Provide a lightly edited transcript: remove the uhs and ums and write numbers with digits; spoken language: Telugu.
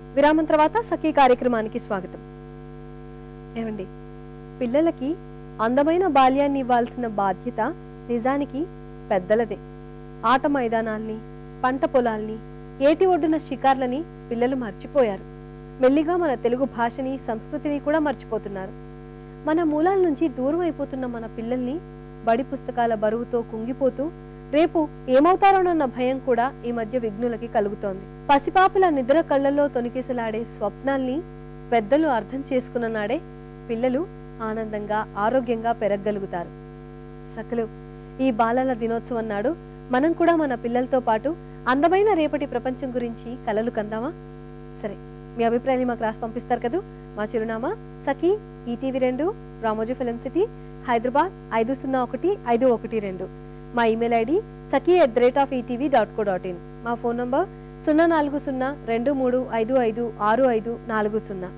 విరామం తర్వాత సఖీ కార్యక్రమానికి స్వాగతం. ఏమండి, పిల్లలకి అందమైన బాల్యాన్ని ఇవ్వాల్సిన బాధ్యత నిజానికి పెద్దలదే. ఆట మైదానాల్ని, పంట పొలాల్ని, ఏటి ఒడ్డున షికార్లని పిల్లలు మర్చిపోయారు. మెల్లిగా మన తెలుగు భాషని, సంస్కృతిని కూడా మర్చిపోతున్నారు. మన మూలాల నుంచి దూరం అయిపోతున్న మన పిల్లల్ని బడి పుస్తకాల బరువుతో కుంగిపోతూ రేపు ఏమవుతారోనన్న భయం కూడా ఈ మధ్య విఘ్నులకి కలుగుతోంది. పసిపాపల నిద్ర కళ్లలో తొనికిసలాడే స్వప్నాల్ని పెద్దలు అర్థం చేసుకున్న నాడే పిల్లలు ఆనందంగా, ఆరోగ్యంగా పెరగగలుగుతారు. సకలు ఈ బాలల దినోత్సవం నాడు మనం కూడా మన పిల్లలతో పాటు అందమైన రేపటి ప్రపంచం గురించి కలలు కందామా? సరే, మీ అభిప్రాయాన్ని మాకు రాసి పంపిస్తారు కదా. మా చిరునామా సఖీ, ETV2, Ramoji film city, Hyderabad 501512. మా ఇమెయిల్ ఐడి saki@etv.co.in. మా ఫోన్ నంబర్ 04023556540.